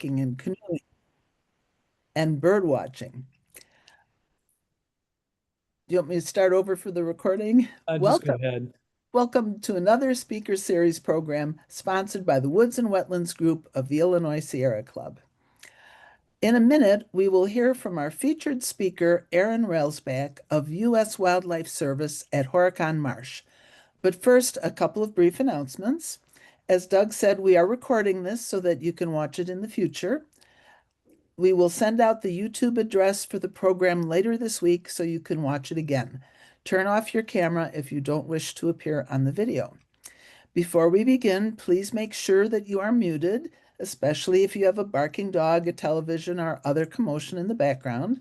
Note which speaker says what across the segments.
Speaker 1: kayaking and canoeing and bird watching. Do you want me to start over for the recording?
Speaker 2: Just go
Speaker 1: Welcome.
Speaker 2: ahead.
Speaker 1: Welcome to another speaker series program sponsored by the Woods and Wetlands Group of the Illinois Sierra Club. In a minute, we will hear from our featured speaker, Erin Railsback of U.S. Wildlife Service at Horicon Marsh. But first, a couple of brief announcements. As Doug said, we are recording this so that you can watch it in the future. We will send out the YouTube address for the program later this week so you can watch it again. Turn off your camera if you don't wish to appear on the video. Before we begin, please make sure that you are muted, especially if you have a barking dog, a television, or other commotion in the background.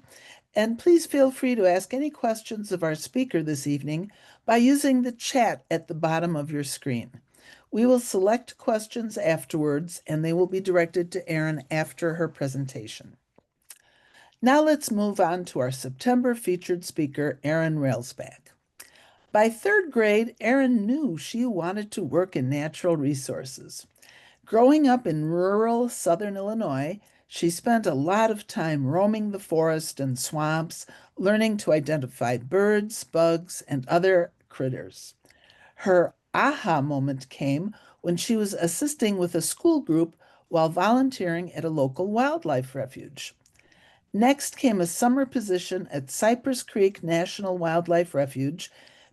Speaker 1: And please feel free to ask any questions of our speaker this evening by using the chat at the bottom of your screen. We will select questions afterwards, and they will be directed to Erin after her presentation. Now let's move on to our September featured speaker, Erin Railsback. By third grade, Erin knew she wanted to work in natural resources. Growing up in rural southern Illinois, she spent a lot of time roaming the forest and swamps, learning to identify birds, bugs, and other critters. Her aha moment came when she was assisting with a school group while volunteering at a local wildlife refuge. Next came a summer position at Cypress Creek National Wildlife Refuge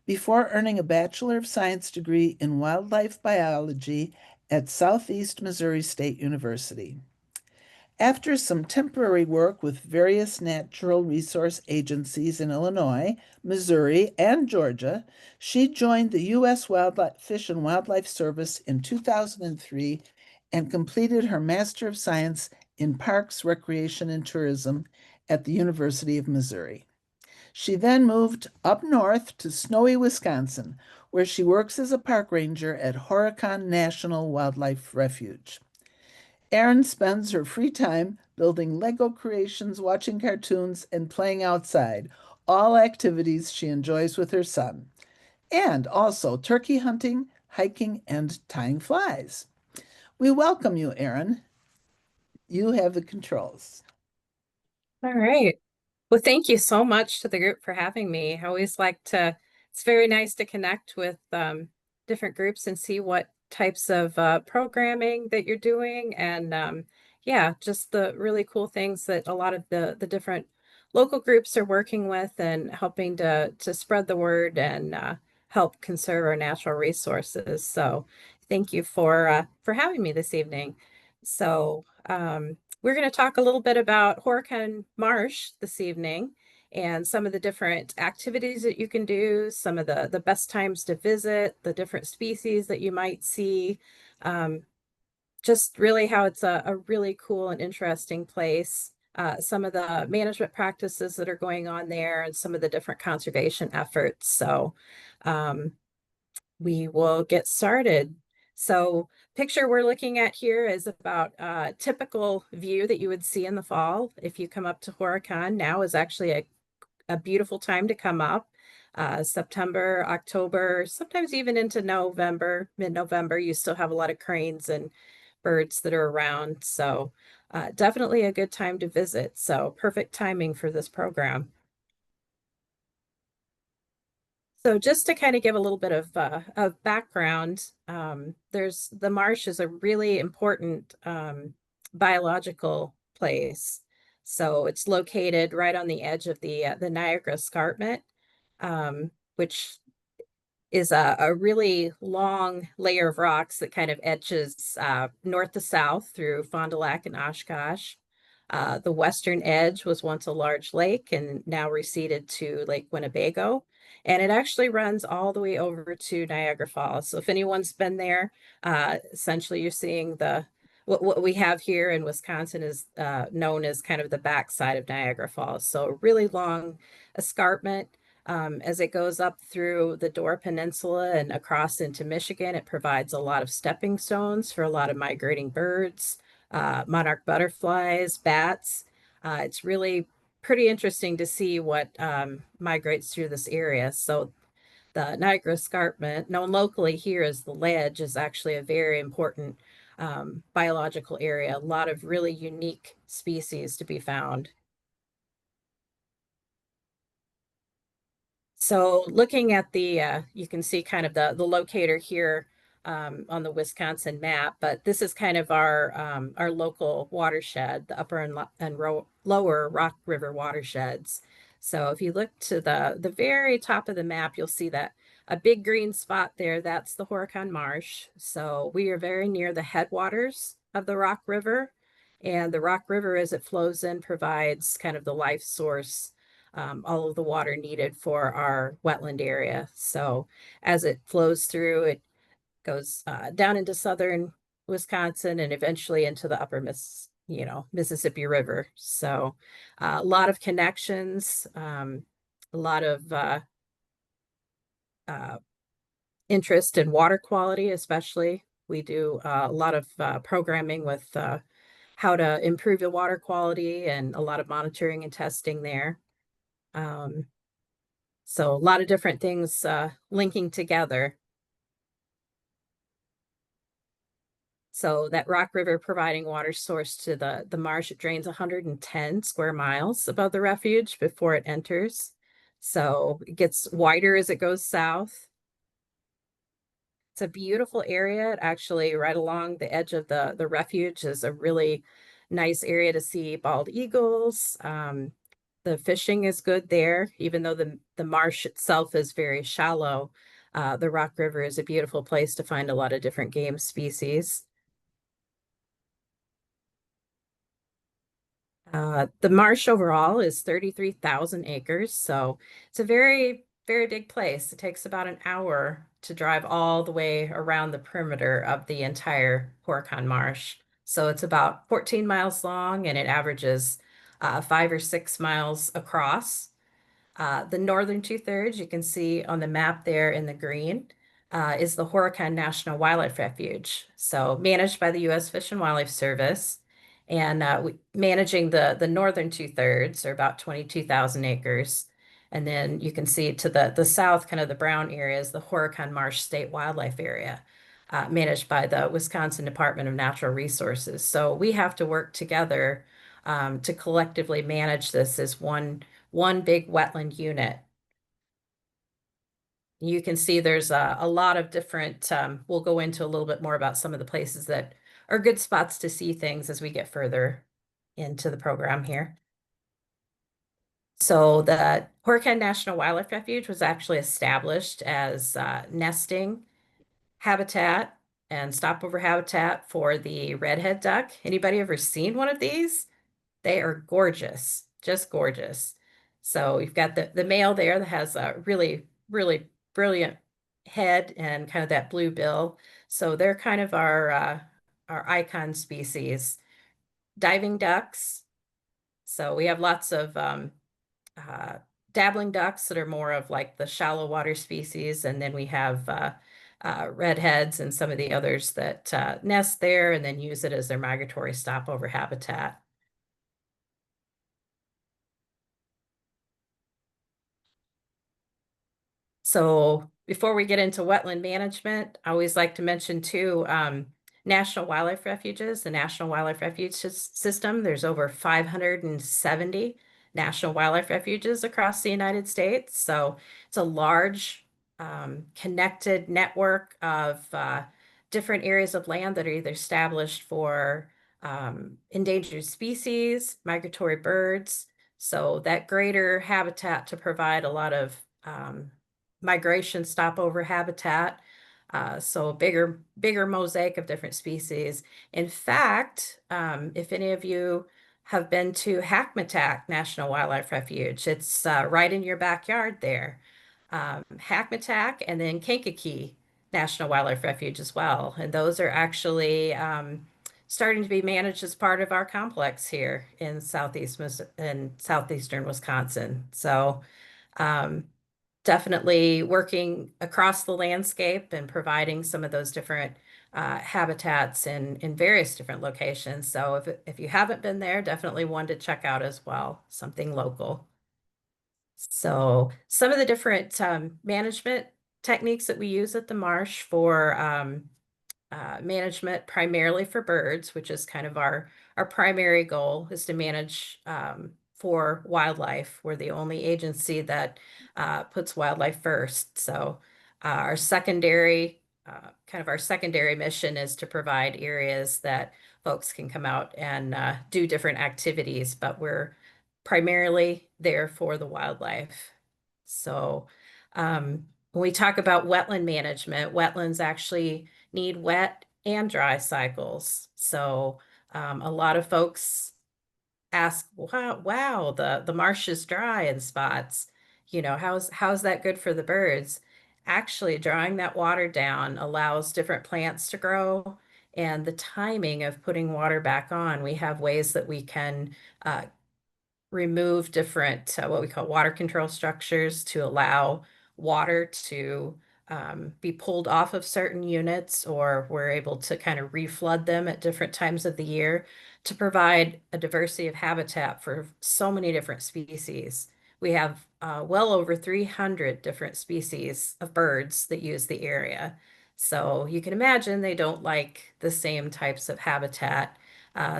Speaker 1: before earning a Bachelor of Science degree in wildlife biology at Southeast Missouri State University. After some temporary work with various natural resource agencies in Illinois, Missouri, and Georgia, she joined the U.S. Fish and Wildlife Service in 2003 and completed her Master of Science in Parks, Recreation, and Tourism at the University of Missouri. She then moved up north to snowy Wisconsin, where she works as a park ranger at Horicon National Wildlife Refuge. Erin spends her free time building Lego creations, watching cartoons, and playing outside, all activities she enjoys with her son, and also turkey hunting, hiking, and tying flies. We welcome you, Erin. You have the controls.
Speaker 3: All right. Well, thank you so much to the group for having me. I always like to, it's very nice to connect with different groups and see what types of programming that you're doing. And yeah, just the really cool things that a lot of the different local groups are working with and helping to spread the word and help conserve our natural resources. So thank you for having me this evening. So we're going to talk a little bit about Horicon Marsh this evening and some of the different activities that you can do, some of the best times to visit, the different species that you might see, just really how it's a really cool and interesting place, some of the management practices that are going on there, and some of the different conservation efforts. So we will get started. So picture we're looking at here is about a typical view that you would see in the fall. If you come up to Horicon, now is actually a beautiful time to come up. September, October, sometimes even into November, mid-November, you still have a lot of cranes and birds that are around. So definitely a good time to visit. So perfect timing for this program. So just to kind of give a little bit of background, the marsh is a really important biological place. So it's located right on the edge of the Niagara Escarpment, which is a really long layer of rocks that kind of edges north to south through Fond du Lac and Oshkosh. The western edge was once a large lake and now receded to Lake Winnebago. And it actually runs all the way over to Niagara Falls. So if anyone's been there, essentially you're seeing what we have here in Wisconsin is known as kind of the backside of Niagara Falls. So a really long escarpment. As it goes up through the Door Peninsula and across into Michigan, it provides a lot of stepping stones for a lot of migrating birds, monarch butterflies, bats. It's really pretty interesting to see what migrates through this area. So the Niagara Escarpment, known locally here as the Ledge, is actually a very important biological area, a lot of really unique species to be found. So looking at you can see kind of the locator here on the Wisconsin map, but this is kind of our local watershed, the upper and lower Rock River watersheds. So if you look to the very top of the map, you'll see that a big green spot there, that's the Horicon Marsh. So we are very near the headwaters of the Rock River, and the Rock River, as it flows in, provides kind of the life source, all of the water needed for our wetland area. So as it flows through, it goes down into southern Wisconsin and eventually into the upper Mississippi River. So a lot of connections, a lot of uh, interest in water quality, especially. We do a lot of programming with how to improve the water quality and a lot of monitoring and testing there. Um, So a lot of different things linking together. So that Rock River providing water source to the marsh, it drains 110 square miles above the refuge before it enters. So it gets wider as it goes south. It's a beautiful area. It actually, right along the edge of the refuge is a really nice area to see bald eagles. The fishing is good there, even though the marsh itself is very shallow. The Rock River is a beautiful place to find a lot of different game species. The marsh overall is 33,000 acres, so it's a very, very big place. It takes about an hour to drive all the way around the perimeter of the entire Horicon Marsh. So it's about 14 miles long and it averages 5 or 6 miles across. The northern two-thirds, you can see on the map there in the green, is the Horicon National Wildlife Refuge. So managed by the U.S. Fish and Wildlife Service. And managing the northern two-thirds, or about 22,000 acres. And then you can see to the south, kind of the brown area, is the Horicon Marsh State Wildlife Area, managed by the Wisconsin Department of Natural Resources. So we have to work together to collectively manage this as one big wetland unit. You can see there's a lot of different, we'll go into a little bit more about some of the places that are good spots to see things as we get further into the program here. So the Horicon National Wildlife Refuge was actually established as nesting habitat and stopover habitat for the redhead duck. Anybody ever seen one of these? They are gorgeous, just gorgeous. So you've got the male there that has a really, really brilliant head and kind of that blue bill. So they're kind of our icon species. Diving ducks. So we have lots of uh, dabbling ducks that are more of like the shallow water species, and then we have redheads and some of the others that nest there and then use it as their migratory stopover habitat. So before we get into wetland management, I always like to mention too, National Wildlife Refuges, the National Wildlife Refuge System. There's over 570 National Wildlife Refuges across the United States. So it's a large connected network of different areas of land that are either established for endangered species, migratory birds. So that greater habitat to provide a lot of migration stopover habitat. So bigger mosaic of different species. In fact, if any of you have been to Hackmatack National Wildlife Refuge, it's right in your backyard there. Hackmatack and then Kankakee National Wildlife Refuge as well. And those are actually starting to be managed as part of our complex here in southeastern Wisconsin. So um, definitely working across the landscape and providing some of those different habitats in various different locations. So if you haven't been there, definitely one to check out as well, something local. So some of the different management techniques that we use at the marsh for management primarily for birds, which is kind of our primary goal is to manage for wildlife. We're the only agency that puts wildlife first. So our secondary kind of our secondary mission is to provide areas that folks can come out and do different activities, but we're primarily there for the wildlife. So when we talk about wetland management, wetlands actually need wet and dry cycles. So a lot of folks ask, wow, the marsh is dry in spots. You know, how's that good for the birds? Actually, drawing that water down allows different plants to grow, and the timing of putting water back on, we have ways that we can remove different what we call water control structures to allow water to be pulled off of certain units, or we're able to kind of reflood them at different times of the year to provide a diversity of habitat for so many different species. We have well over 300 different species of birds that use the area. So you can imagine they don't like the same types of habitat.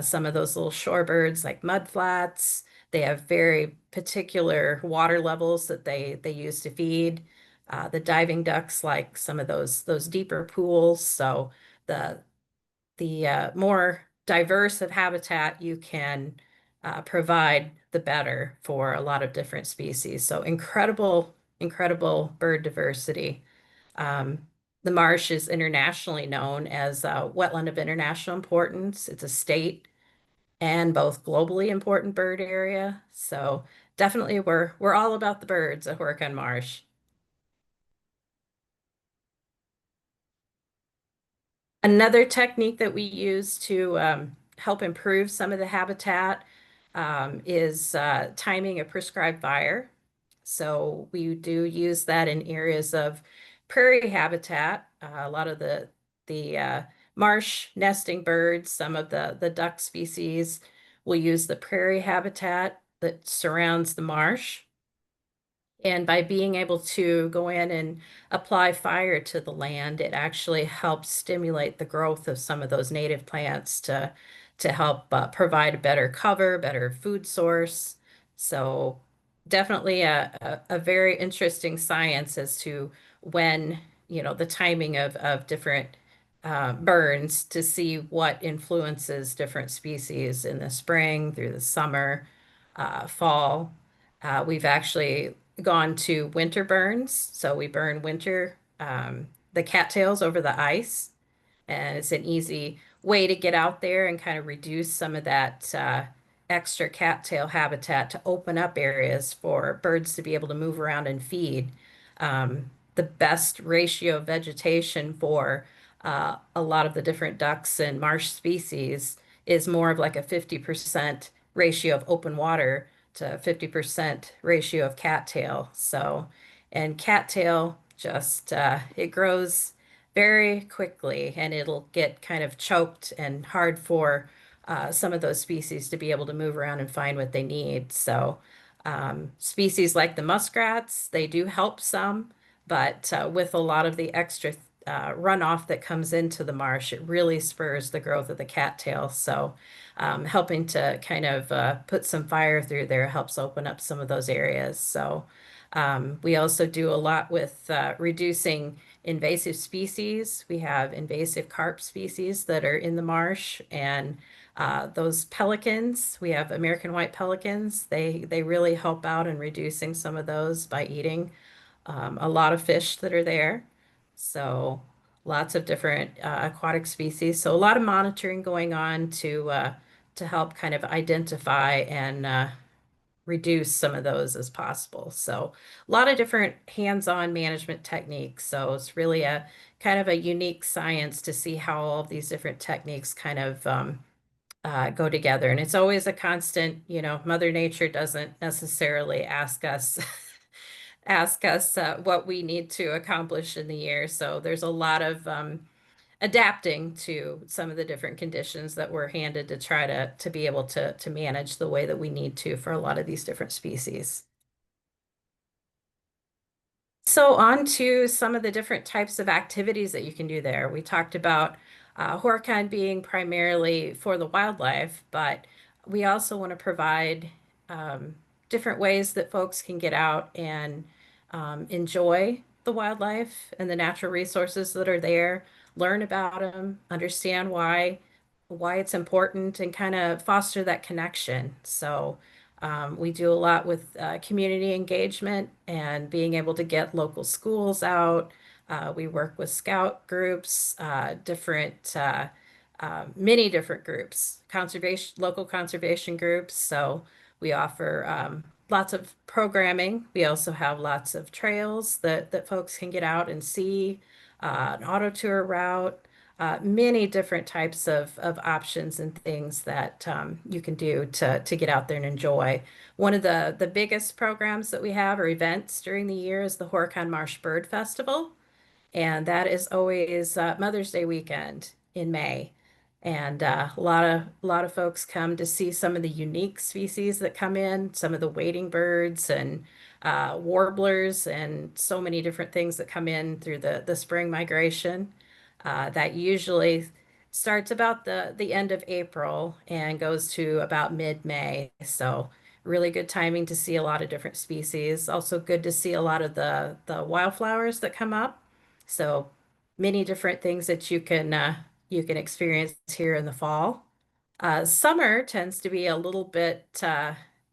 Speaker 3: Some of those little shorebirds like mudflats, they have very particular water levels that they use to feed. The diving ducks like some of those deeper pools. So the the more diverse of habitat you can provide, the better for a lot of different species. So incredible bird diversity. Um, the marsh is internationally known as a wetland of international importance. It's a state and both globally important bird area. So definitely we're all about the birds at Horicon Marsh. Another technique that we use to help improve some of the habitat is timing a prescribed fire. So we do use that in areas of prairie habitat. A lot of the marsh nesting birds, some of the duck species will use the prairie habitat that surrounds the marsh. And by being able to go in and apply fire to the land, it actually helps stimulate the growth of some of those native plants to help provide a better cover, better food source. So definitely a very interesting science as to when, you know, the timing of different burns to see what influences different species in the spring through the summer, fall. We've actually gone to winter burns. So we burn winter, the cattails over the ice. And it's an easy way to get out there and kind of reduce some of that extra cattail habitat to open up areas for birds to be able to move around and feed. The best ratio of vegetation for a lot of the different ducks and marsh species is more of like a 50% ratio of open water to 50% ratio of cattail. So, and cattail just it grows very quickly and it'll get kind of choked and hard for some of those species to be able to move around and find what they need. So, species like the muskrats, they do help some, but with a lot of the extra runoff that comes into the marsh, it really spurs the growth of the cattail. So, helping to kind of put some fire through there helps open up some of those areas. So, we also do a lot with reducing invasive species. We have invasive carp species that are in the marsh, and those pelicans, we have American white pelicans. They really help out in reducing some of those by eating a lot of fish that are there. So lots of different aquatic species. So a lot of monitoring going on to help kind of identify and reduce some of those as possible. So a lot of different hands-on management techniques. So it's really a kind of a unique science to see how all of these different techniques kind of go together. And it's always a constant, you know, Mother Nature doesn't necessarily ask us what we need to accomplish in the year. So there's a lot of adapting to some of the different conditions that we're handed to try to be able to manage the way that we need to for a lot of these different species. So on to some of the different types of activities that you can do there. We talked about Horicon being primarily for the wildlife, but we also want to provide um, different ways that folks can get out and enjoy the wildlife and the natural resources that are there, learn about them, understand why it's important, and kind of foster that connection. So we do a lot with community engagement and being able to get local schools out. We work with scout groups, many different groups, local conservation groups. So we offer lots of programming. We also have lots of trails that folks can get out and see, an auto tour route, many different types of options and things that you can do to get out there and enjoy. One of the biggest programs that we have or events during the year is the Horicon Marsh Bird Festival. And that is always Mother's Day weekend in May. And a lot of folks come to see some of the unique species that come in, some of the wading birds and warblers, and so many different things that come in through the spring migration. That usually starts about the end of April and goes to about mid-May. So really good timing to see a lot of different species. Also good to see a lot of the wildflowers that come up. So many different things that you can experience here in the fall. Summer tends to be a little bit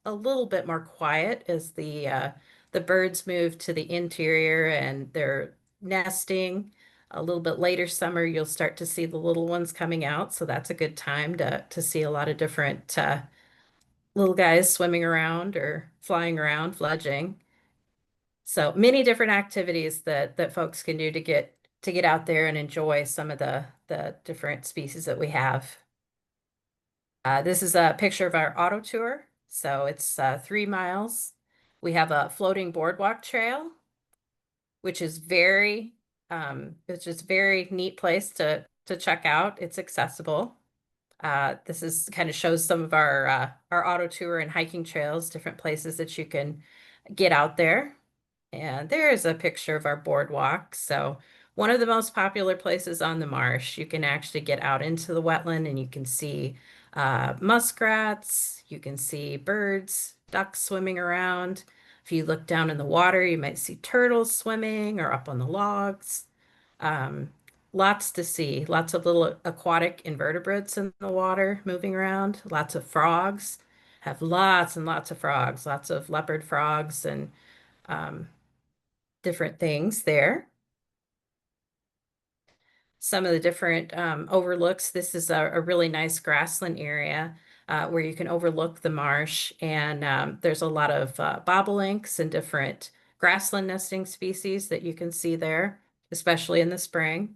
Speaker 3: more quiet as the birds move to the interior and they're nesting. A little bit later summer, you'll start to see the little ones coming out, so that's a good time to see a lot of different little guys swimming around or flying around, fledging. So many different activities that folks can do to get out there and enjoy some of the different species that we have. This is a picture of our auto tour. So it's 3 miles. We have a floating boardwalk trail, which is it's just very neat place to check out. It's accessible. This is kind of shows some of our auto tour and hiking trails, different places that you can get out there. And there's a picture of our boardwalk. So one of the most popular places on the marsh, you can actually get out into the wetland and you can see muskrats, you can see birds, ducks swimming around. If you look down in the water, you might see turtles swimming or up on the logs. Um, Lots to see, lots of little aquatic invertebrates in the water moving around, lots of frogs, have lots and lots of frogs, lots of leopard frogs and um, different things there. Some of the different overlooks. This is a really nice grassland area where you can overlook the marsh, and there's a lot of bobolinks and different grassland nesting species that you can see there, especially in the spring.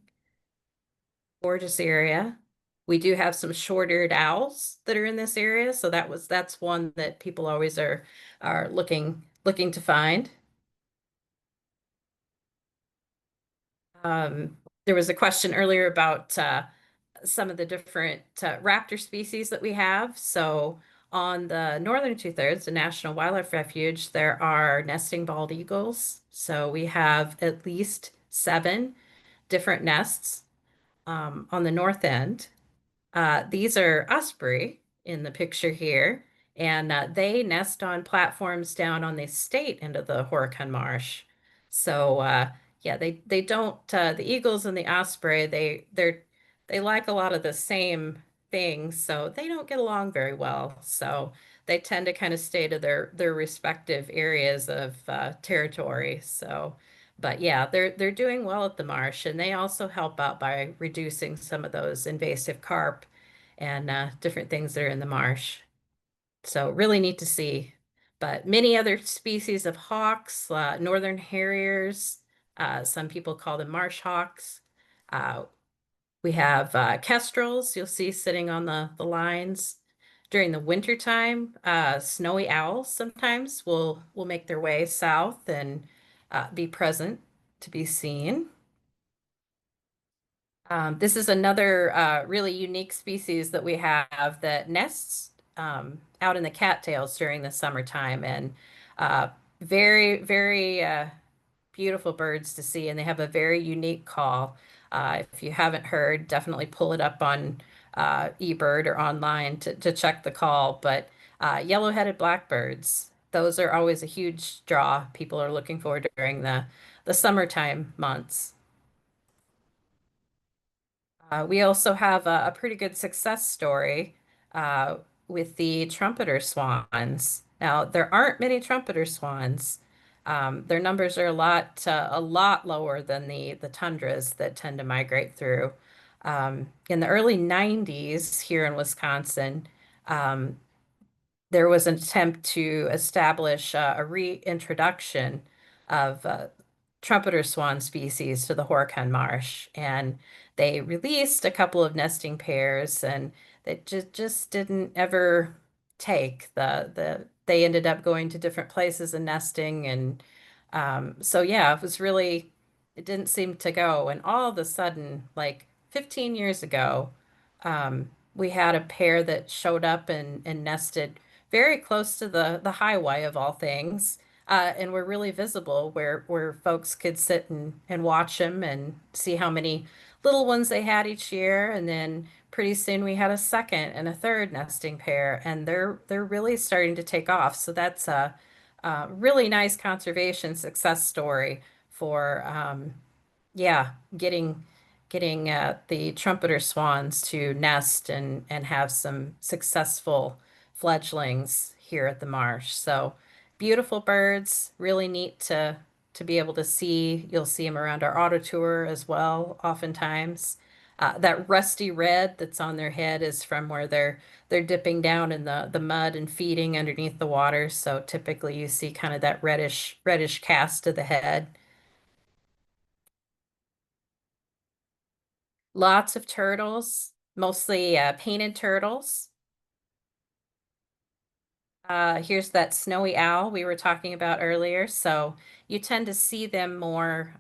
Speaker 3: Gorgeous area. We do have some short-eared owls that are in this area, so that's one that people always are looking to find. There was a question earlier about some of the different raptor species that we have. So on the northern two-thirds, the National Wildlife Refuge, there are nesting bald eagles. So we have at least 7 different nests on the north end. These are osprey in the picture here, and they nest on platforms down on the state end of the Horicon Marsh. So yeah, they don't the eagles and the osprey they like a lot of the same things, so they don't get along very well. So they tend to kind of stay to their respective areas of territory. So. But yeah, they're doing well at the marsh, and they also help out by reducing some of those invasive carp and different things that are in the marsh. So really neat to see. But many other species of hawks, northern harriers, some people call them marsh hawks. Uh, we have kestrels you'll see sitting on the lines. During the winter time, snowy owls sometimes will make their way south and be present to be seen. This is another really unique species that we have that nests out in the cattails during the summertime, and very, very beautiful birds to see, and they have a very unique call. If you haven't heard, definitely pull it up on eBird or online to check the call. But yellow-headed blackbirds, those are always a huge draw. People are looking forward during the summertime months. We also have a pretty good success story uh, with the trumpeter swans. Now, there aren't many trumpeter swans. Their numbers are a lot lower than the tundras that tend to migrate through. In the early 90s here in Wisconsin, um, there was an attempt to establish a reintroduction of trumpeter swan species to the Horicon Marsh, and they released a couple of nesting pairs, and it just didn't ever take. They ended up going to different places and nesting, and so yeah, it didn't seem to go. And all of a sudden, like 15 years ago, we had a pair that showed up and nested very close to the highway of all things, and were really visible where folks could sit and watch them and see how many little ones they had each year. And then pretty soon we had a second and a third nesting pair, and they're really starting to take off. So that's a really nice conservation success story for yeah, getting the trumpeter swans to nest and have some successful fledglings here at the marsh. So beautiful birds, really neat to be able to see. You'll see them around our auto tour as well, oftentimes. That rusty red that's on their head is from where they're dipping down in the mud and feeding underneath the water. So typically you see kind of that reddish cast of the head. Lots of turtles, mostly painted turtles. Here's that snowy owl we were talking about earlier. So you tend to see them more.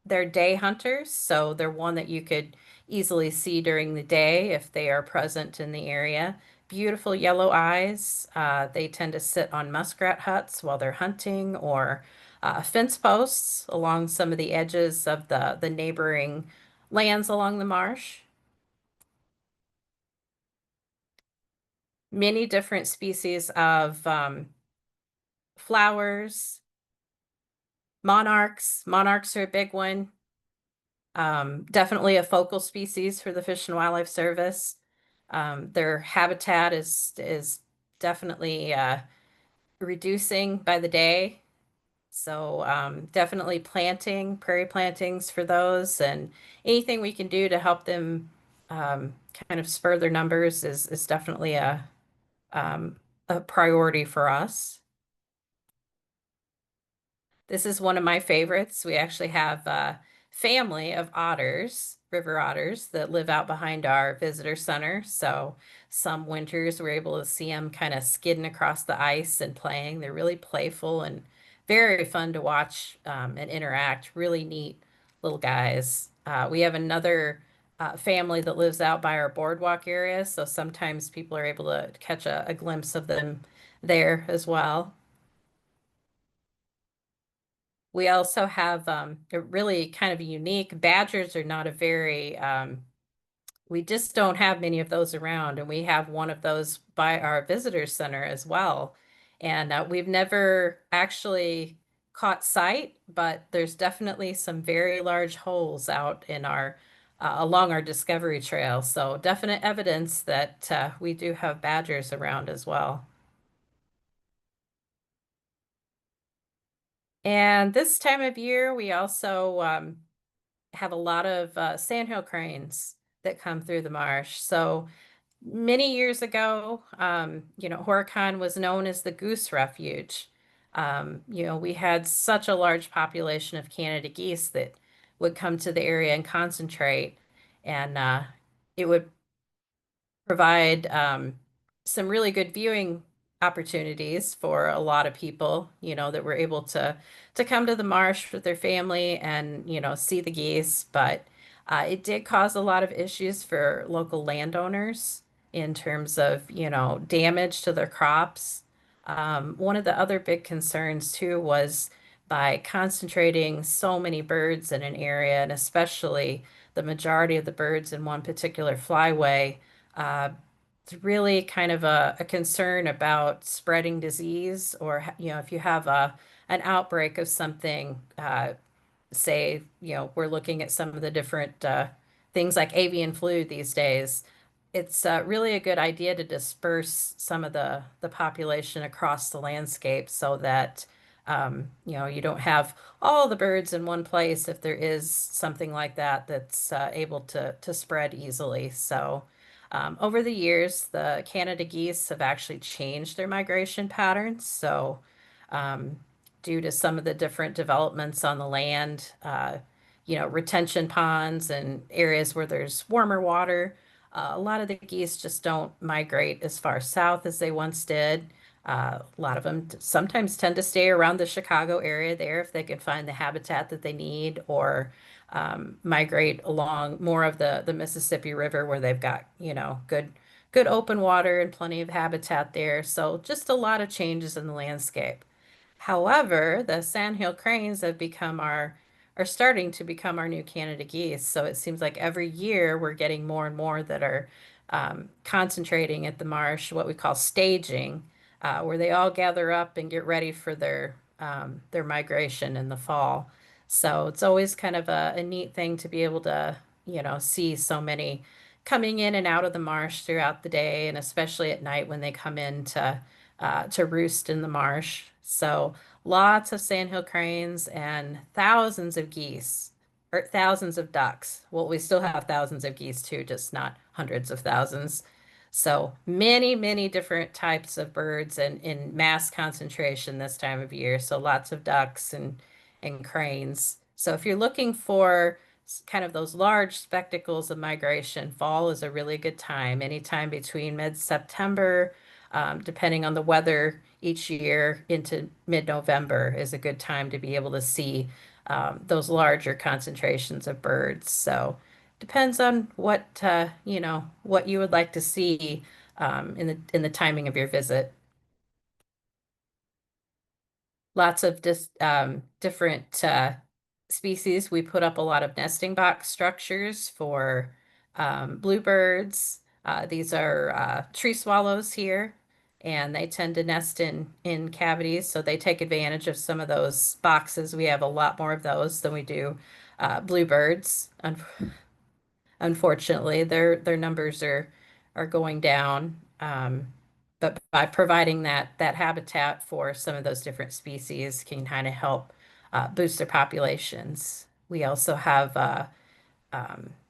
Speaker 3: They're day hunters, so they're one that you could easily see during the day if they are present in the area. Beautiful yellow eyes. They tend to sit on muskrat huts while they're hunting, or fence posts along some of the edges of the neighboring lands along the marsh. Many different species of flowers, monarchs. Monarchs are a big one. Definitely a focal species for the Fish and Wildlife Service. Their habitat is definitely reducing by the day. So definitely planting, prairie plantings for those, and anything we can do to help them kind of spur their numbers is definitely um, a priority for us. This is one of my favorites. We actually have a family of otters, river otters, that live out behind our visitor center. So some winters we're able to see them kind of skidding across the ice and playing. They're really playful and very fun to watch and interact. Really neat little guys. We have another family that lives out by our boardwalk area. So sometimes people are able to catch a glimpse of them there as well. We also have a really kind of unique badgers are not a very we just don't have many of those around, and we have one of those by our visitor center as well. And we've never actually caught sight, but there's definitely some very large holes out in our along our discovery trail. So definite evidence that we do have badgers around as well. And this time of year, we also have a lot of sandhill cranes that come through the marsh. So many years ago, Horicon was known as the goose refuge. We had such a large population of Canada geese that would come to the area and concentrate, and it would provide some really good viewing opportunities for a lot of people, that were able to come to the marsh with their family and, see the geese. But it did cause a lot of issues for local landowners in terms of, damage to their crops. One of the other big concerns too was by concentrating so many birds in an area, and especially the majority of the birds in one particular flyway. Uh, it's really kind of a concern about spreading disease, or if you have an outbreak of something, say, we're looking at some of the different things like avian flu these days. It's really a good idea to disperse some of the population across the landscape so that you don't have all the birds in one place if there is something like that that's able to spread easily. So over the years, the Canada geese have actually changed their migration patterns. So um, due to some of the different developments on the land, retention ponds and areas where there's warmer water. A lot of the geese just don't migrate as far south as they once did. A lot of them sometimes tend to stay around the Chicago area there if they can find the habitat that they need, or migrate along more of the Mississippi River where they've got, good open water and plenty of habitat there. So just a lot of changes in the landscape. However, the sandhill cranes are starting to become our new Canada geese. So it seems like every year we're getting more and more that are concentrating at the marsh, what we call staging, where they all gather up and get ready for their migration in the fall. So it's always kind of a neat thing to be able to, see so many coming in and out of the marsh throughout the day, and especially at night when they come in to roost in the marsh. So lots of sandhill cranes and thousands of geese, or thousands of ducks. Well, we still have thousands of geese too, just not hundreds of thousands. So many, many different types of birds and in mass concentration this time of year. So lots of ducks and cranes. So if you're looking for kind of those large spectacles of migration, fall is a really good time. Anytime between mid-September, depending on the weather each year, into mid-November is a good time to be able to see those larger concentrations of birds. So depends on what you would like to see in the timing of your visit. Lots of different species. We put up a lot of nesting box structures for bluebirds. These are tree swallows here, and they tend to nest in cavities, so they take advantage of some of those boxes. We have a lot more of those than we do bluebirds. Unfortunately, their numbers are going down. But by providing that habitat for some of those different species can kind of help boost their populations. We also have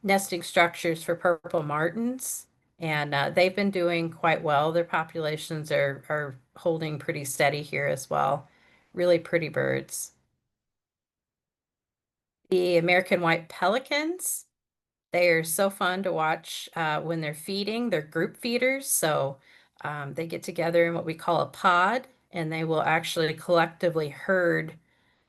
Speaker 3: nesting structures for purple martins, and they've been doing quite well. Their populations are holding pretty steady here as well. Really pretty birds. The American white pelicans. They are so fun to watch when they're feeding. They're group feeders, so they get together in what we call a pod, and they will actually collectively herd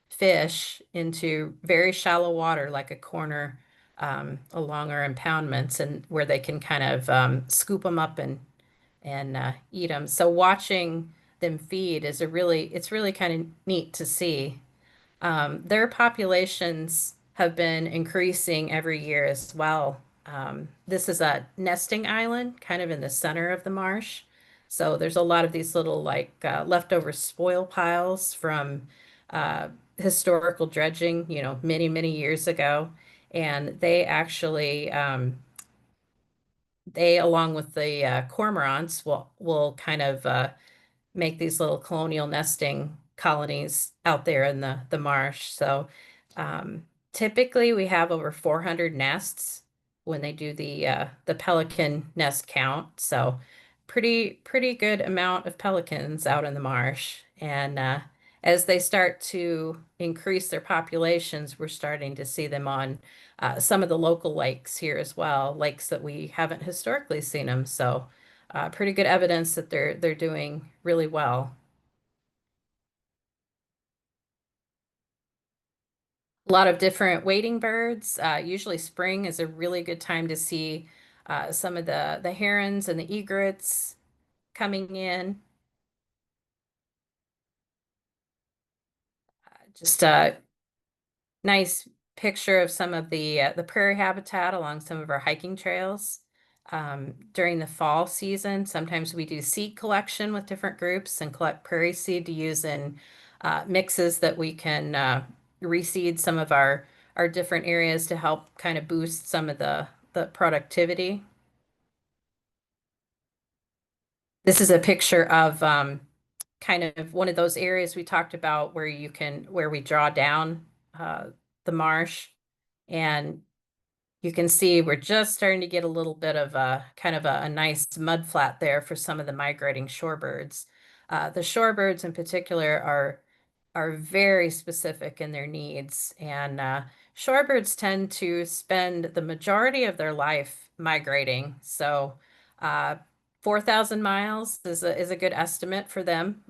Speaker 3: fish into very shallow water, like a corner along our impoundments, and where they can kind of scoop them up and eat them. So watching them feed it's really kind of neat to see. Their populations have been increasing every year as well. This is a nesting island kind of in the center of the marsh. So there's a lot of these little like leftover spoil piles from uh, historical dredging, many, many years ago. And they actually, they along with the cormorants will kind of make these little colonial nesting colonies out there in the marsh. So um, typically we have over 400 nests when they do the pelican nest count. So pretty good amount of pelicans out in the marsh. And as they start to increase their populations, we're starting to see them on some of the local lakes here as well, lakes that we haven't historically seen them. So pretty good evidence that they're doing really well. A lot of different wading birds. Usually spring is a really good time to see some of the herons and the egrets coming in. Just a nice picture of some of the prairie habitat along some of our hiking trails. During the fall season, sometimes we do seed collection with different groups and collect prairie seed to use in mixes that we can reseed some of our different areas to help kind of boost some of the productivity. This is a picture of kind of one of those areas we talked about where we draw down uh, the marsh, and you can see we're just starting to get a little bit of a kind of a nice mud flat there for some of the migrating shorebirds. The shorebirds in particular are very specific in their needs, and shorebirds tend to spend the majority of their life migrating. So, uh, 4,000 miles is a good estimate for them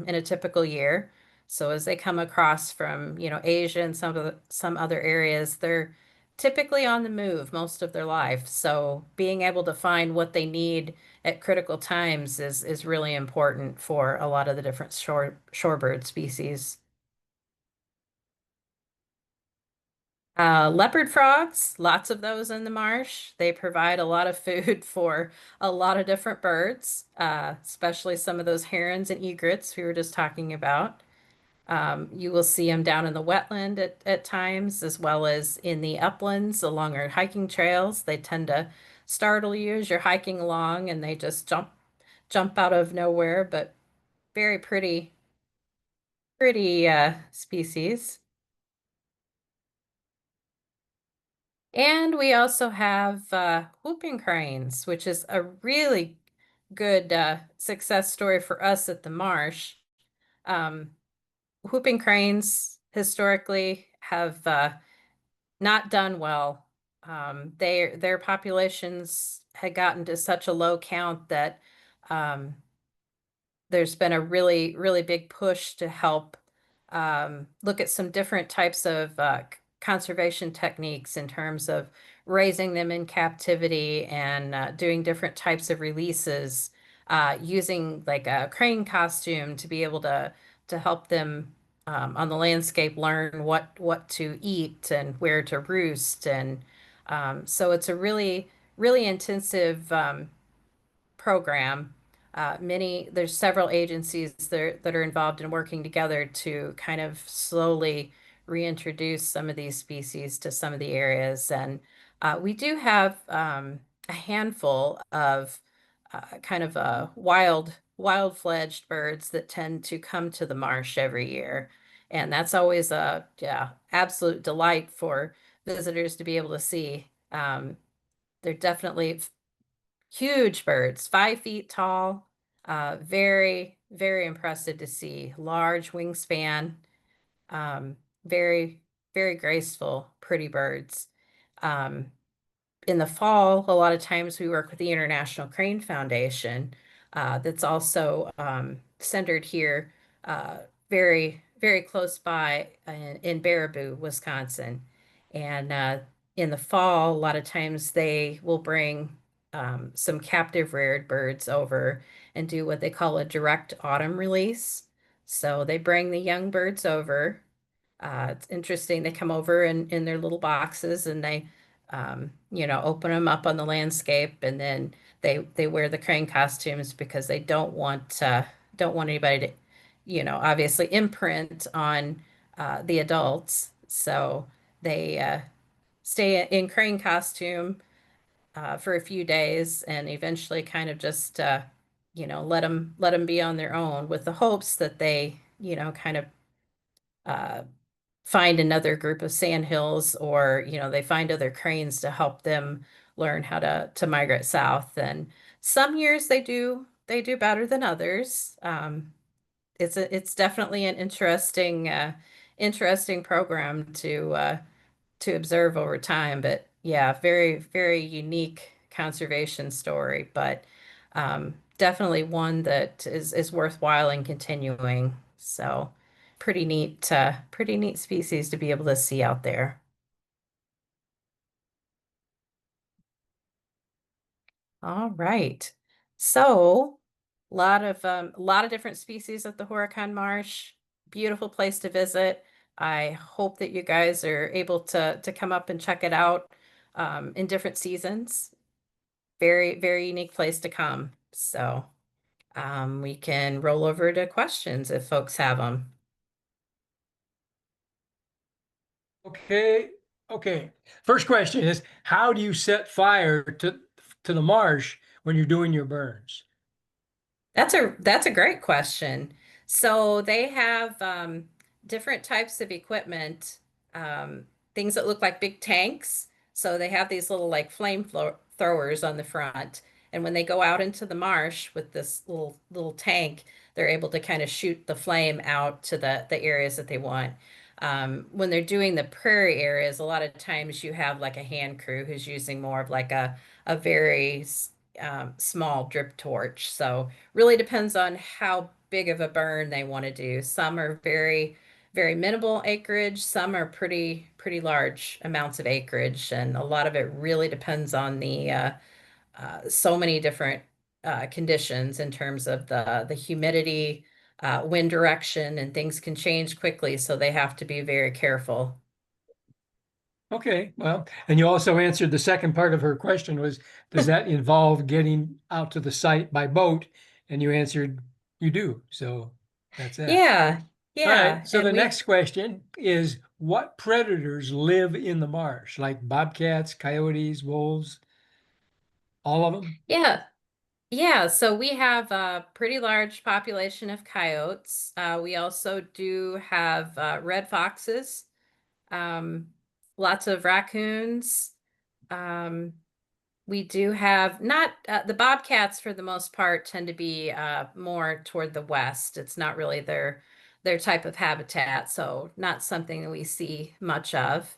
Speaker 3: in a typical year. So as they come across from, Asia and some other areas, they're typically on the move most of their life. So being able to find what they need at critical times is really important for a lot of the different shorebird species. Leopard frogs, lots of those in the marsh. They provide a lot of food for a lot of different birds, especially some of those herons and egrets we were just talking about. You will see them down in the wetland at times, as well as in the uplands along our hiking trails. They tend to startle you as you're hiking along, and they just jump out of nowhere, but very pretty species. And we also have whooping cranes, which is a really good success story for us at the marsh. Um, Whooping cranes historically have not done well. Their populations had gotten to such a low count that um, there's been a really big push to help look at some different types of conservation techniques in terms of raising them in captivity and doing different types of releases, using like a crane costume to be able to help them on the landscape learn what to eat and where to roost. And so it's a really intensive program. There's several agencies that are involved in working together to kind of slowly reintroduce some of these species to some of the areas. And we do have a handful of kind of wild fledged birds that tend to come to the marsh every year. And that's always a absolute delight for visitors to be able to see. They're definitely huge birds, 5 feet tall, very impressive to see. Large wingspan, um, very, very graceful, pretty birds. Um, in the fall, a lot of times we work with the International Crane Foundation, that's also centered here, uh, very close by in Baraboo, Wisconsin. And in the fall, a lot of times they will bring some captive reared birds over and do what they call a direct autumn release. So they bring the young birds over. It's interesting. They come over in their little boxes, and they open them up on the landscape, and then they wear the crane costumes because they don't want anybody to, obviously imprint on the adults. So they stay in crane costume for a few days, and eventually kind of just let them be on their own with the hopes that they kind of uh, find another group of sandhills, or they find other cranes to help them learn how to migrate south. And some years they do better than others. It's definitely an interesting program to observe over time. But yeah, very unique conservation story, but definitely one that is worthwhile in continuing. So pretty neat species to be able to see out there. All right. So a lot of different species at the Horicon Marsh. Beautiful place to visit. I hope that you guys are able to come up and check it out in different seasons. Very, very unique place to come. So we can roll over to questions if folks have them.
Speaker 2: Okay, okay. First question is, how do you set fire to the marsh when you're doing your burns?
Speaker 3: That's a great question. So they have different types of equipment, things that look like big tanks. So they have these little like throwers on the front, and when they go out into the marsh with this little tank, they're able to kind of shoot the flame out to the areas that they want. When they're doing the prairie areas, a lot of times you have like a hand crew who's using more of like a very small drip torch. So really depends on how big of a burn they want to do. Some are very, very minimal acreage. Some are pretty large amounts of acreage, and a lot of it really depends on the so many different conditions in terms of the humidity, wind direction, and things can change quickly. So they have to be very careful.
Speaker 2: Okay, well, and you also answered the second part of her question was, does that involve getting out to the site by boat? And you answered, you do. So that's that.
Speaker 3: Yeah,
Speaker 2: All right.
Speaker 3: yeah,
Speaker 2: So
Speaker 3: and
Speaker 2: the
Speaker 3: we
Speaker 2: next question is, what predators live in the marsh? Like bobcats, coyotes, wolves, all of them?
Speaker 3: yeah. Yeah, so we have a pretty large population of coyotes. We also do have red foxes, um, lots of raccoons. Um, we do have not the bobcats for the most part tend to be more toward the west. It's not really their type of habitat, so not something that we see much of.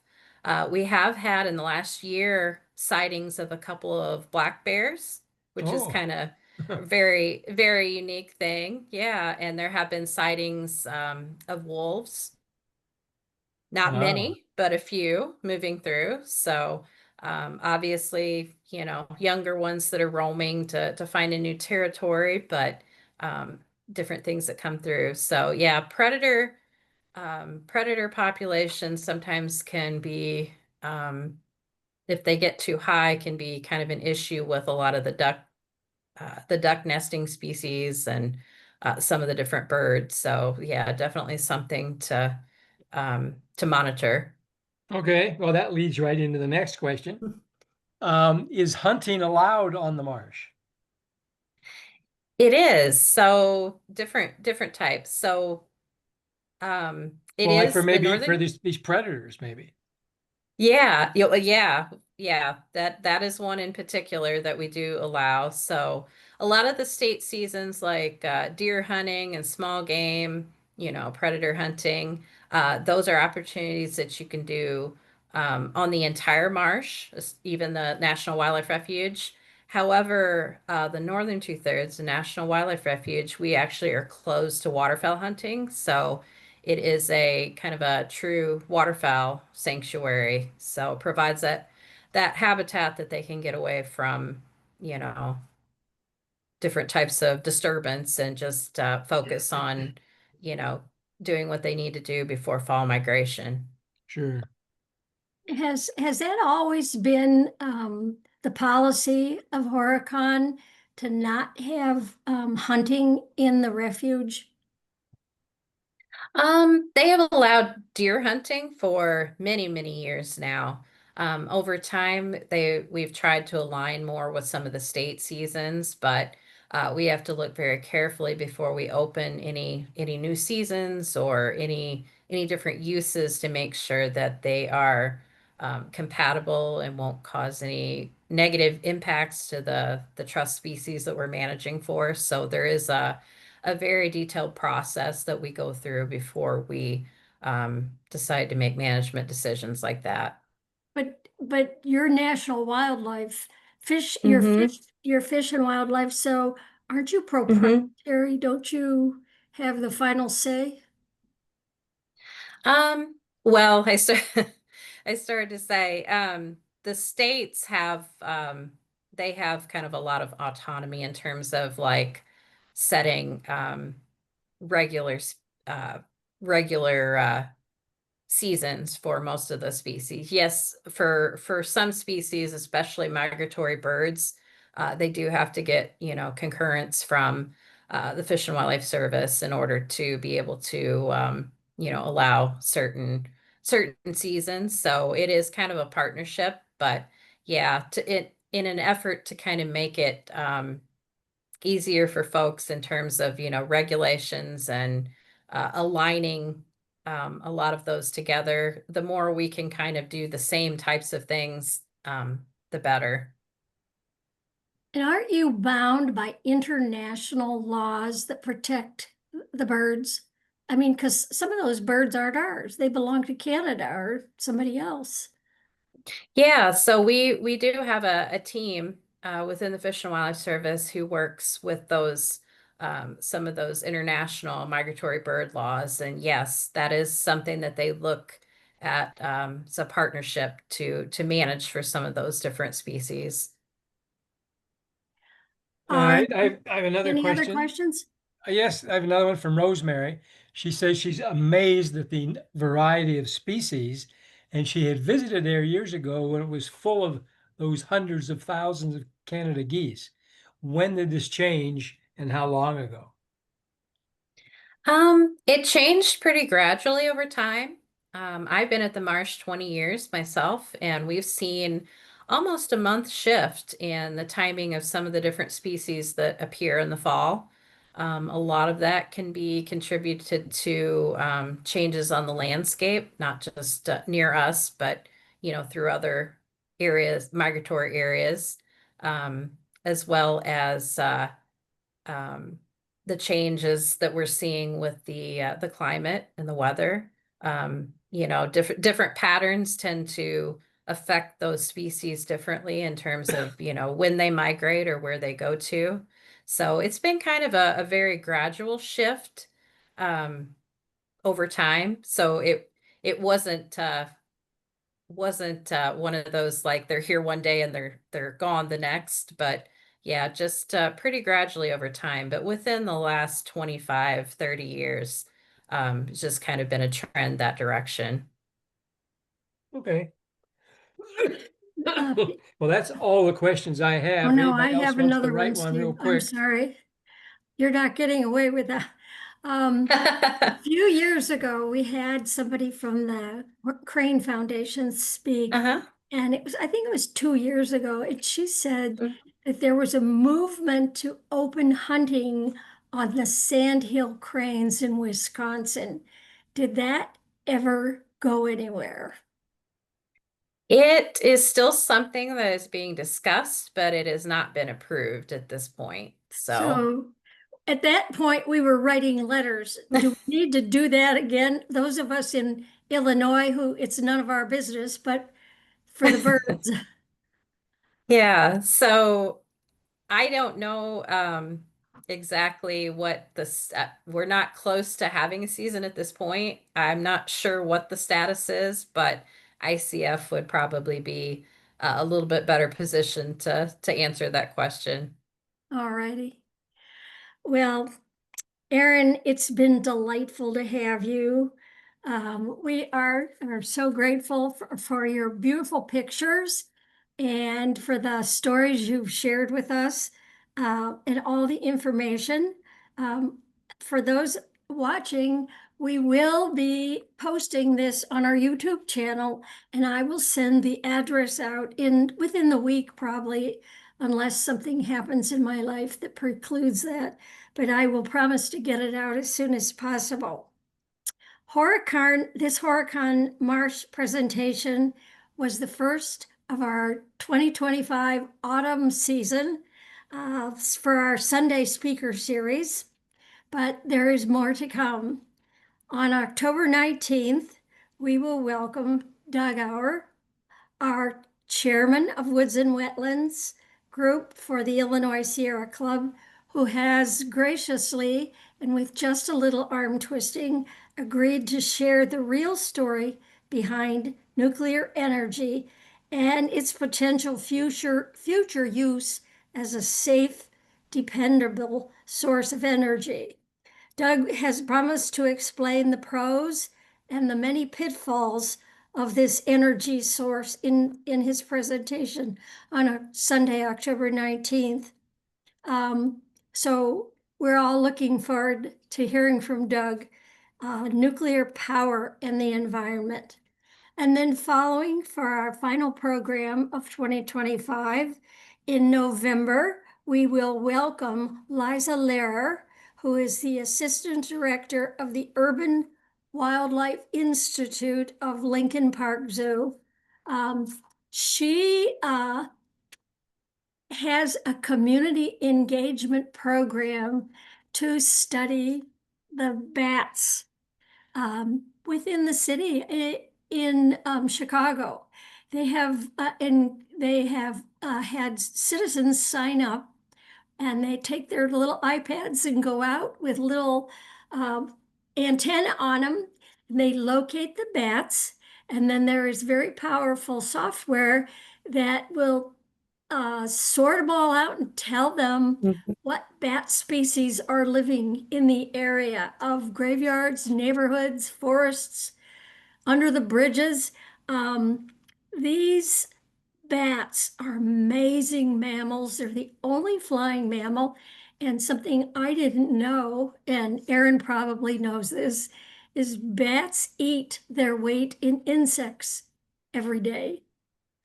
Speaker 3: We have had in the last year sightings of a couple of black bears, which is
Speaker 2: Oh,
Speaker 3: kind of a very, very unique thing. Yeah, and there have been sightings of wolves, not
Speaker 2: wow.
Speaker 3: many, but a few moving through. So obviously, younger ones that are roaming to find a new territory, but um, different things that come through. So yeah, predator populations sometimes can be, if they get too high, can be kind of an issue with a lot of the duck nesting species and some of the different birds. So yeah, definitely something to monitor.
Speaker 2: Okay, well, that leads right into the next question. Is hunting allowed on the marsh?
Speaker 3: It is so different types. So it
Speaker 2: Well, like for
Speaker 3: is the
Speaker 2: maybe for
Speaker 3: northern.
Speaker 2: these predators, maybe.
Speaker 3: Yeah, yeah. That is one in particular that we do allow. So a lot of the state seasons, like deer hunting and small game, predator hunting, those are opportunities that you can do on the entire marsh, even the National Wildlife Refuge. However, the northern two-thirds, the National Wildlife Refuge, we actually are closed to waterfowl hunting. So it is a kind of a true waterfowl sanctuary, so it provides that habitat that they can get away from, you know, different types of disturbance and just focus on, you know, doing what they need to do before fall migration.
Speaker 2: Sure.
Speaker 4: Has that always been the policy of Horicon to not have hunting in the refuge?
Speaker 3: They have allowed deer hunting for many, many years now. Over time, we've tried to align more with some of the state seasons, but we have to look very carefully before we open any new seasons or any different uses to make sure that they are compatible and won't cause any negative impacts to the trust species that we're managing for. So there is a very detailed process that we go through before we decide to make management decisions like that.
Speaker 4: But your national wildlife
Speaker 3: Mm-hmm.
Speaker 4: your fish and wildlife. So aren't you
Speaker 3: Mm-hmm.
Speaker 4: proprietary? Don't you have the final say?
Speaker 3: Well, I started to say the states have they have kind of a lot of autonomy in terms of like setting regular s- uh, regular seasons for most of the species. Yes, for some species, especially migratory birds, they do have to get, you know, concurrence from the Fish and Wildlife Service in order to be able to, you know, allow certain seasons. So it is kind of a partnership, but yeah, in an effort to kind of make it easier for folks in terms of, you know, regulations and aligning a lot of those together. The more we can kind of do the same types of things, the better.
Speaker 4: And aren't you bound by international laws that protect the birds? I mean, because some of those birds aren't ours. They belong to Canada or somebody else.
Speaker 3: Yeah, so we do have a team within the Fish and Wildlife Service who works with those some of those international migratory bird laws. And yes, that is something that they look at as a partnership to manage for some of those different species.
Speaker 2: All
Speaker 4: Are
Speaker 2: right, I have another
Speaker 4: any other
Speaker 2: question.
Speaker 4: questions?
Speaker 2: Yes, I have another one from Rosemary. She says she's amazed at the variety of species, and she had visited there years ago when it was full of those hundreds of thousands of Canada geese. When did this change, and how long ago?
Speaker 3: It changed pretty gradually over time. I've been at the marsh 20 years myself, and we've seen almost a month shift in the timing of some of the different species that appear in the fall. A lot of that can be contributed to changes on the landscape, not just near us, but you know, through other areas, migratory areas, as well as um, the changes that we're seeing with the climate and the weather. You know, different patterns tend to affect those species differently in terms of, you know, when they migrate or where they go to. So it's been kind of a very gradual shift um, over time. So it wasn't one of those like they're here one day and they're gone the next, but yeah, just pretty gradually over time. But within the last 25, 30 years, it's just kind of been a trend that direction.
Speaker 2: Okay.
Speaker 4: Uh,
Speaker 2: Well, that's all the questions I
Speaker 4: Oh,
Speaker 2: have.
Speaker 4: no, I
Speaker 2: Anybody else
Speaker 4: have
Speaker 2: wants to
Speaker 4: another one,
Speaker 2: write one real
Speaker 4: Steve. I'm
Speaker 2: quick?
Speaker 4: sorry. You're not getting away with that. A few years ago, we had somebody from the Crane Foundation speak,
Speaker 3: Uh-huh.
Speaker 4: and I think it was 2 years ago, and she said
Speaker 3: Mm.
Speaker 4: that there was a movement to open hunting on the sandhill cranes in Wisconsin. Did that ever go anywhere?
Speaker 3: It is still something that is being discussed, but it has not been approved at this point. So
Speaker 4: So at that point, we were writing letters. Do we need to do that again? Those of us in Illinois who it's none of our business, but for the birds.
Speaker 3: yeah, so I don't know exactly what we're not close to having a season at this point. I'm not sure what the status is, but ICF would probably be a little bit better positioned to answer that question.
Speaker 4: All righty. Well, Erin, it's been delightful to have you. We are so grateful for your beautiful pictures and for the stories you've shared with us and all the information. Um, for those watching, we will be posting this on our YouTube channel, and I will send the address out within the week, probably, unless something happens in my life that precludes that. But I will promise to get it out as soon as possible. This Horicon Marsh presentation was the first of our 2025 autumn season for our Sunday speaker series, but there is more to come. On October 19th, we will welcome Doug our chairman of Woods and Wetlands Group for the Illinois Sierra Club, who has graciously and with just a little arm twisting agreed to share the real story behind nuclear energy and its potential future use as a safe, dependable source of energy. Doug has promised to explain the pros and the many pitfalls of this energy source in his presentation on a Sunday, October 19th. So we're all looking forward to hearing from Doug, nuclear power and the environment. And then following for our final program of 2025, in November, we will welcome Liza Lehrer, who is the Assistant Director of the Urban Wildlife Institute of Lincoln Park Zoo. She has a community engagement program to study the bats within the city in Chicago. They have had citizens sign up, and they take their little iPads and go out with little antenna on them. They locate the bats, and then there is very powerful software that will sort them all out and tell them what bat species are living in the area of graveyards, neighborhoods, forests, under the bridges. These bats are amazing mammals. They're the only flying mammal. And something I didn't know, and Erin probably knows this, is bats eat their weight in insects every day.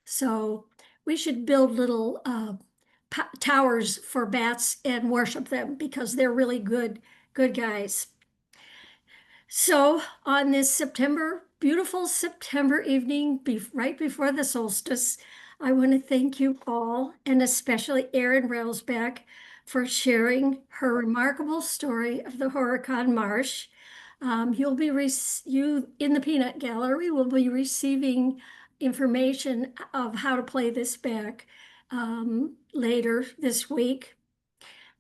Speaker 4: So we should build little towers for bats and worship them because they're really good guys. So on this beautiful September evening, right before the solstice, I want to thank you all, and especially Erin Railsback, for sharing her remarkable story of the Horicon Marsh. You in the peanut gallery will be receiving information of how to play this back later this week.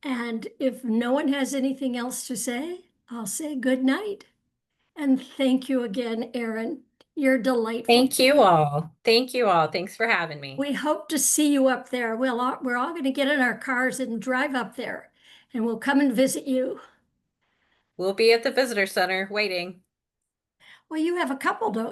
Speaker 4: And if no one has anything else to say, I'll say good night. And thank you again, Erin. You're delightful.
Speaker 3: Thank you all. Thank you all. Thanks for having me.
Speaker 4: We hope to see you up there. We're all going to get in our cars and drive up there, and we'll come and visit you.
Speaker 3: We'll be at the visitor center waiting.
Speaker 4: Well, you have a couple, don't you?